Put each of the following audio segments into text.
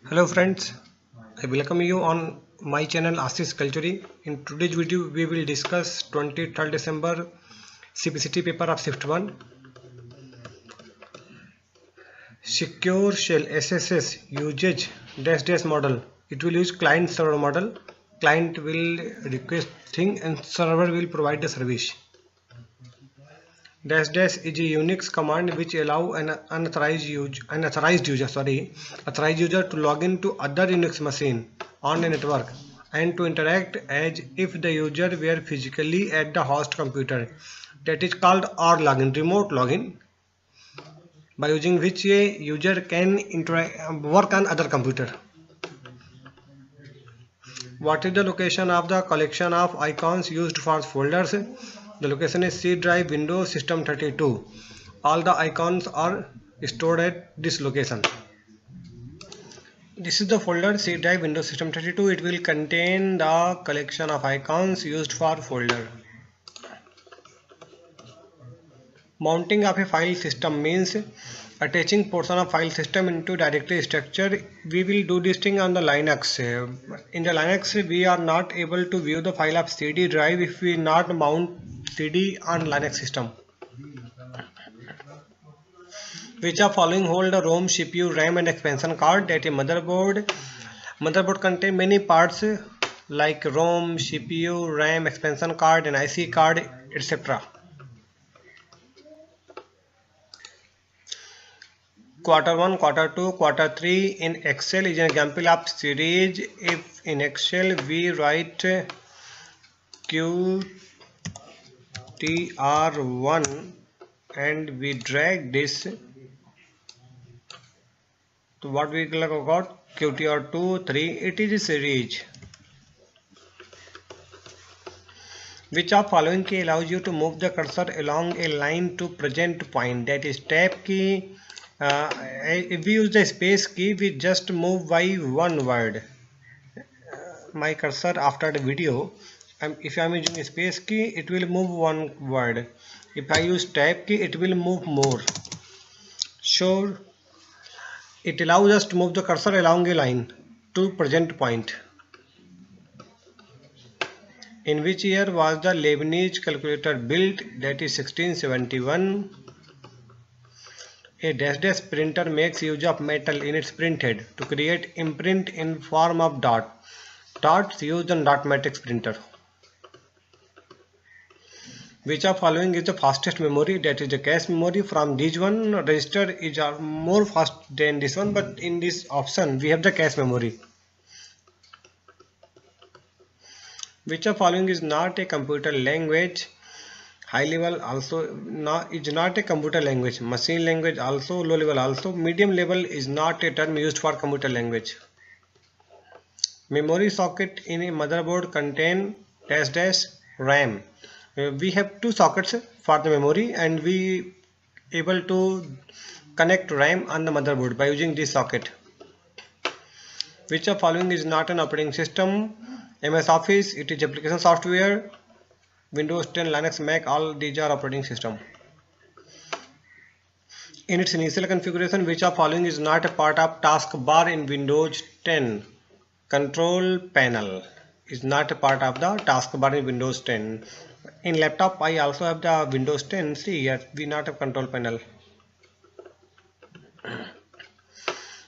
Hello friends, I welcome you on my channel Ashish Kalchuri. In today's video we will discuss 23rd December CPCT paper of Shift 1. Secure Shell SSS usage dash model. It will use client server model. Client will request thing and server will provide the service. Dash is a Unix command which allow an authorized user to log into other Unix machine on a network and to interact as if the user were physically at the host computer. That is called R login, remote login, by using which a user can work on other computer. What is the location of the collection of icons used for folders? The location is C drive Windows System 32. All the icons are stored at this location. This is the folder C drive Windows System 32. It will contain the collection of icons used for folder. Mounting of a file system means attaching portion of file system into directory structure. We will do this thing on the Linux. In the Linux we are not able to view the file of CD drive if we not mount CD on Linux system. Which of following hold the ROM, CPU, RAM and expansion card? That is motherboard. Motherboard contain many parts like ROM, CPU, RAM, expansion card and IC card, etc. Quarter 1, Quarter 2, Quarter 3 in Excel is an example of series. If in Excel we write QTR1 and we drag this to what we got QTR2, 3, it is a series. Which of following key allows you to move the cursor along a line to present point? That is tab key. If we use the space key, we just move by one word. My cursor after the video, if I am using a space key, it will move one word. If I use tab key, it will move more. So it allows us to move the cursor along a line to present point. In which year was the Leibniz calculator built? That is 1671. A dash printer makes use of metal in its printhead to create imprint in form of dot. Dots used on dot matrix printer. Which of following is the fastest memory? That is the cache memory. From this one, register is more fast than this one, but in this option we have the cache memory. Which of following is not a computer language? High level also is not a computer language. Machine language also. Low level also. Medium level is not a term used for computer language. Memory socket in a motherboard contain dash RAM. We have two sockets for the memory and we able to connect RAM on the motherboard by using this socket. Which of following is not an operating system? MS Office, it is application software. Windows 10, Linux, Mac, all these are operating system. In its initial configuration, which of following is not a part of taskbar in Windows 10? Control panel is not a part of the taskbar in Windows 10. In laptop I also have the Windows 10. See here we not have control panel.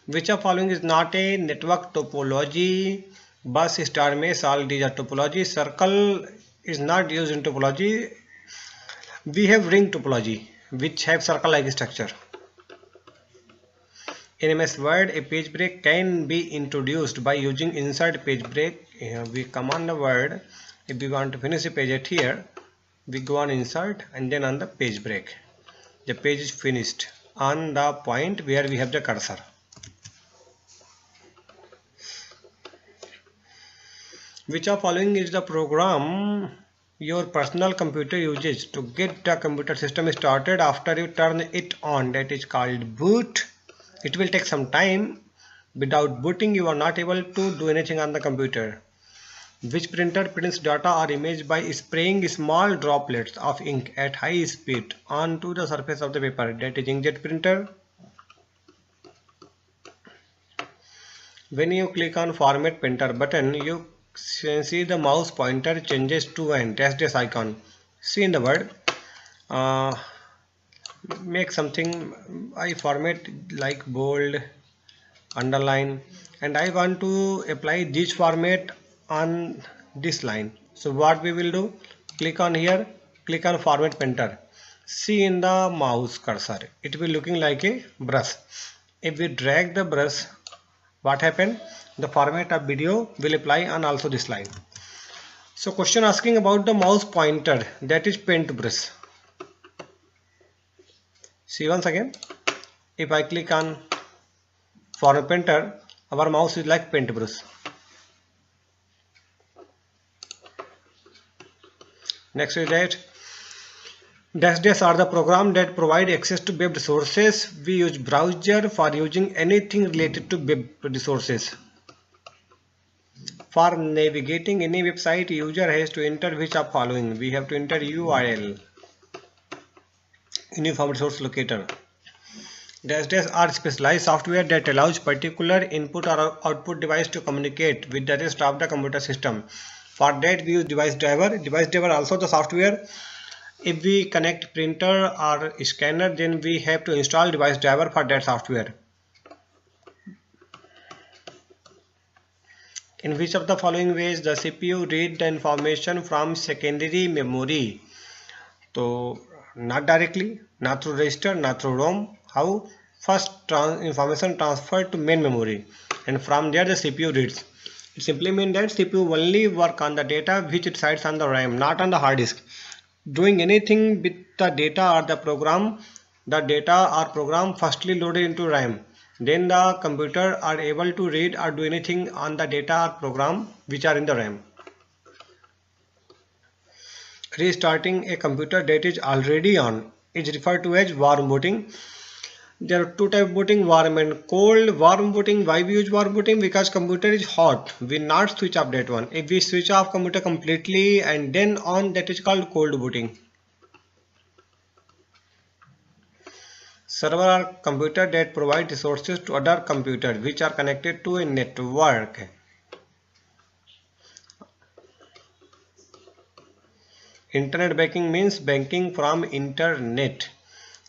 Which of following is not a network topology? Bus, star mesh, all these are topology. Circle is not used in topology. We have ring topology which have circle like structure. In MS Word, a page break can be introduced by using insert page break. Here we come on the Word. If we want to finish a page at here, we go on insert and then on the page break. The page is finished on the point where we have the cursor. Which of following is the program your personal computer uses to get the computer system started after you turn it on? That is called boot. It will take some time. Without booting you are not able to do anything on the computer. Which printer prints data or image by spraying small droplets of ink at high speed onto the surface of the paper? That is inkjet printer. when you click on format printer button, you see the mouse pointer changes to an dash icon. See in the word, make something, I format like bold, underline, and I want to apply this format on this line. So what we will do, click on here, click on format printer. See in the mouse cursor, it will looking like a brush. If we drag the brush, what happened, the format of video will apply on also this line. So question asking about the mouse pointer, that is paintbrush. See once again, if I click on format printer, our mouse is like paintbrush. Next is that dash are the program that provide access to web resources. We use browser for using anything related to web resources. For navigating any website, user has to enter which of following. We have to enter URL, Uniform Resource Locator. Dash are specialized software that allows particular input or output device to communicate with the rest of the computer system. For that we use device driver. Device driver also the software. If we connect printer or scanner, then we have to install device driver for that software. In which of the following ways the CPU read the information from secondary memory? So not directly, not through register, not through ROM. How? First information transferred to main memory, and from there the CPU reads. It simply means that CPU only work on the data which resides on the RAM, not on the hard disk. Doing anything with the data or the program, the data or program firstly loaded into RAM. Then the computer are able to read or do anything on the data or program which are in the RAM. Restarting a computer that is already on is referred to as warm booting. There are two types of booting, warm and cold. Warm booting, why we use warm booting? Because computer is hot, we not switch off that one. If we switch off computer completely and then on, that is called cold booting. Server are computer that provide resources to other computers which are connected to a network. Internet banking means banking from internet.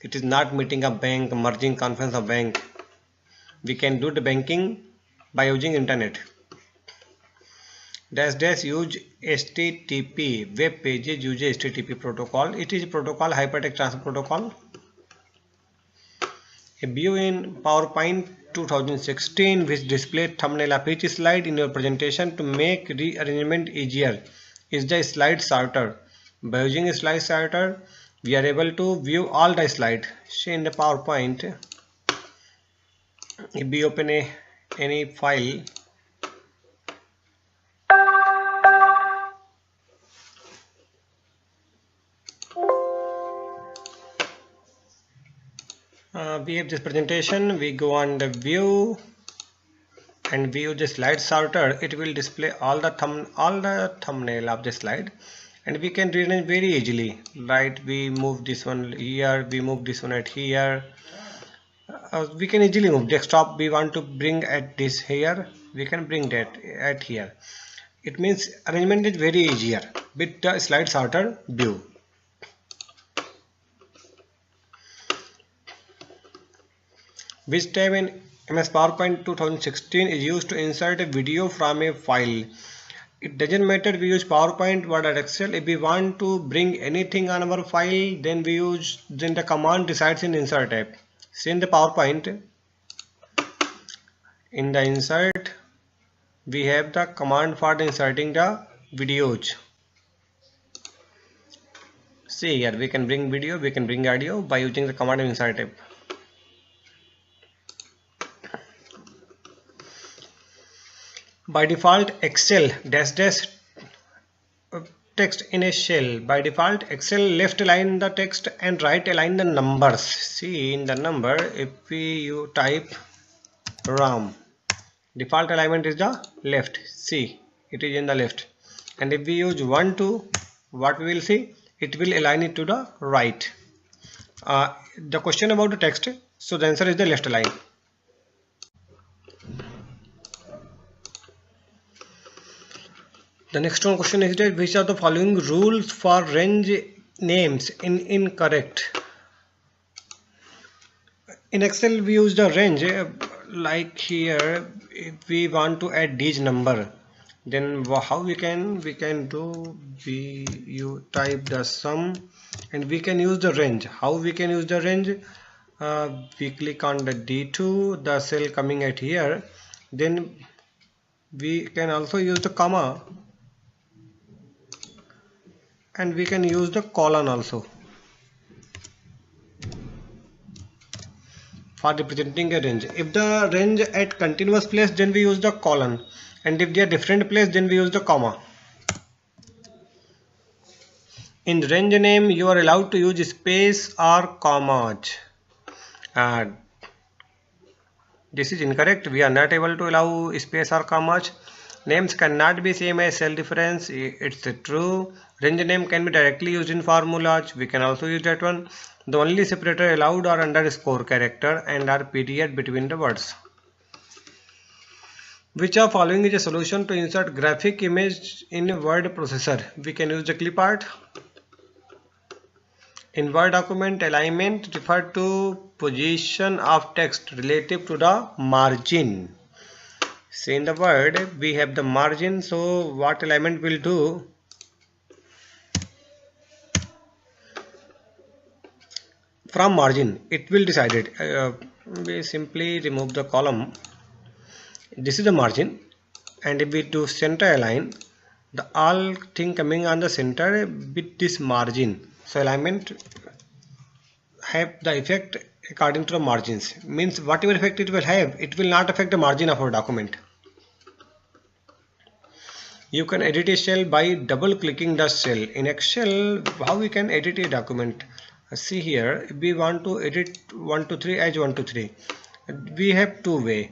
It is not meeting a bank, merging conference of bank. We can do the banking by using internet. Dash use HTTP. Web pages use HTTP protocol. It is protocol, hypertext transfer protocol. A view in PowerPoint 2016 which display thumbnail of each slide in your presentation to make rearrangement easier is the slide sorter. By using a slide sorter, we are able to view all the slides. See in the PowerPoint, if we open any file, we have this presentation. We go on the view and view the slide sorter. It will display all the thumbnail of the slide, and we can rearrange very easily. Right, we move this one here, we move this one at here. We can easily move. Desktop we want to bring at this here, we can bring that at here. It means arrangement is very easier with the slide sorter view. Which tab in MS PowerPoint 2016 is used to insert a video from a file? It doesn't matter we use PowerPoint, Word or Excel. If we want to bring anything on our file, then the command resides in insert tab. See in the PowerPoint, in the insert we have the command for inserting the videos. See here, we can bring video, we can bring audio by using the command in insert tab. By default, Excel dash text in a shell. By default, Excel left align the text and right align the numbers. See in the number, if you type RAM, default alignment is the left. See, it is in the left. And if we use 1 2, what we will see? It will align it to the right. The question about the text, so the answer is the left align. The next one question is that which of the following rules for range names in incorrect? In Excel we use the range, like here if we want to add these number, then how we can do, you type the sum and we can use the range. How we can use the range? We click on the D2, the cell coming at here, then we can also use the comma and we can use the colon also for representing a range. If the range at continuous place, then we use the colon, and if they are different place, then we use the comma. In range name you are allowed to use space or commas. This is incorrect. We are not able to allow space or commas. Names cannot be same as cell difference. It's true. Range name can be directly used in formulas. We can also use that one. The only separator allowed are underscore character and are period between the words. Which of following is a solution to insert graphic image in a word processor? We can use the clip art. In Word document, alignment refer to position of text relative to the margin. See, in the word we have the margin, so what alignment will do? From margin it will decide it. We simply remove the column. This is the margin, and if we do center align, the all thing coming on the center with this margin. So alignment have the effect according to the margins. Means whatever effect it will have, it will not affect the margin of our document. You can edit a cell by double clicking the cell. In Excel, how we can edit a document? See here, if we want to edit 1 to 3 as 1 to 3, we have two way.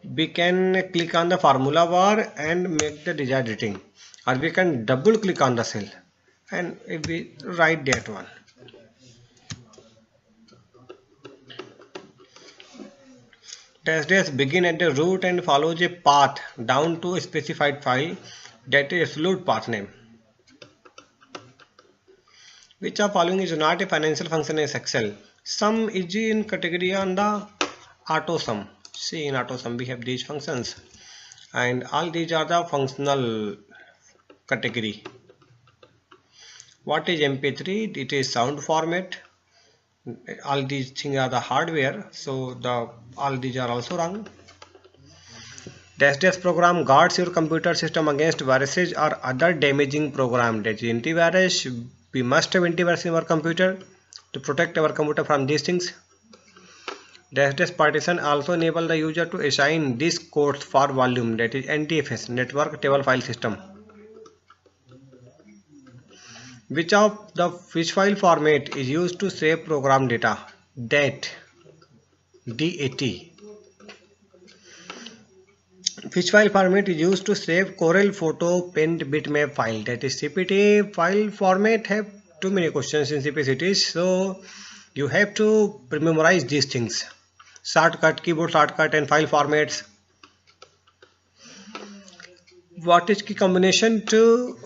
We can click on the formula bar and make the desired editing, or we can double click on the cell and if we write that one. Dash begin at the root and follows a path down to a specified file, that is absolute path name. Which of following is not a financial function in Excel? Sum is in category on the auto sum. See, in auto sum we have these functions, and all these are the functional category. What is MP3? It is sound format. All these things are the hardware, so all these are also wrong. Dash program guards your computer system against viruses or other damaging program. That is antivirus. We must have antivirus in our computer to protect our computer from these things. Dash partition also enable the user to assign disk codes for volume. That is NTFS, network table file system. Which file format is used to save program data? DAT. Which file format is used to save Corel photo pinned bitmap file? That is CPT. File format have too many questions in CPCT, so you have to memorize these things. Shortcut, keyboard shortcut and file formats. What is key combination to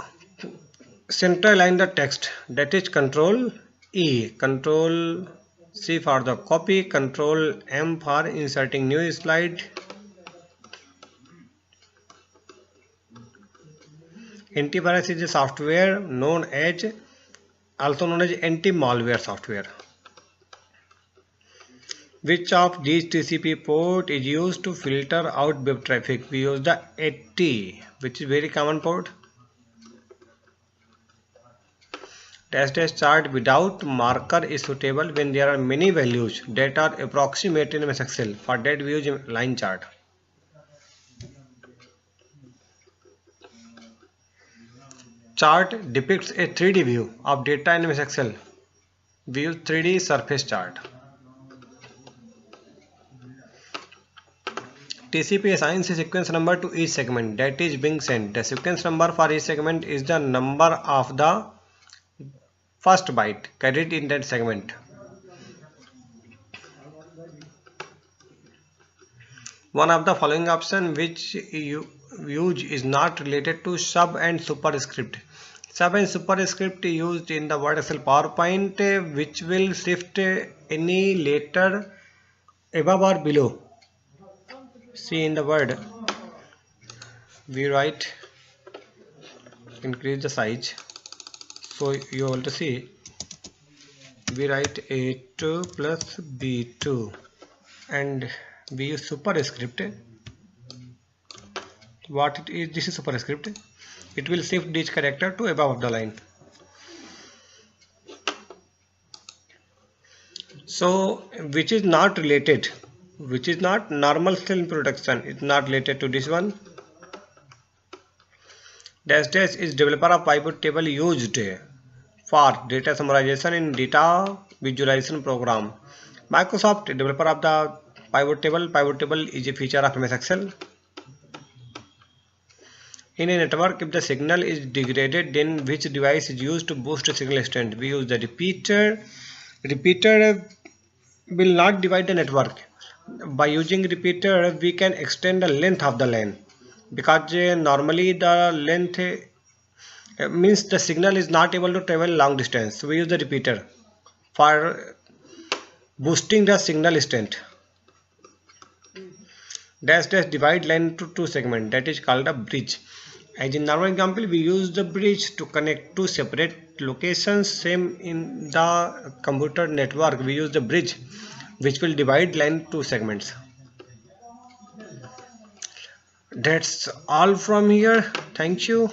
center align the text? That is Control E, Control C for the copy, Control M for inserting new slide. Antivirus is a software also known as anti-malware software. Which of these TCP port is used to filter out web traffic? We use the 80, which is very common port. Dash chart without marker is suitable when there are many values that are approximate in MS Excel. For that we use line chart. Chart depicts a 3D view of data in MS Excel. We use 3D surface chart. TCP assigns a sequence number to each segment that is being sent. The sequence number for each segment is the number of the first byte carried in that segment. One of the following option which use is not related to sub and superscript. Sub and superscript used in the Word, Excel, PowerPoint, which will shift any letter above or below. See, in the Word we write, increase the size, so you want to see we write A2 plus B2 and we use superscript. What it is, this is superscript. It will shift each character to above the line. So which is not related, which is not normal cell introduction, it's not related to this one. Dash dash is developer of pivot table used for data summarization in data visualization program. Microsoft, developer of the pivot table. Pivot table is a feature of MS Excel. In a network, if the signal is degraded, then which device is used to boost signal strength? We use the repeater. Repeater will not divide the network. By using repeater, we can extend the length of the line, because normally the length means the signal is not able to travel long distance. So we use the repeater for boosting the signal strength. Dash dash divide line into two segments, that is called a bridge. As in normal example, we use the bridge to connect two separate locations. Same in the computer network, we use the bridge which will divide line into segments. That's all from here. Thank you.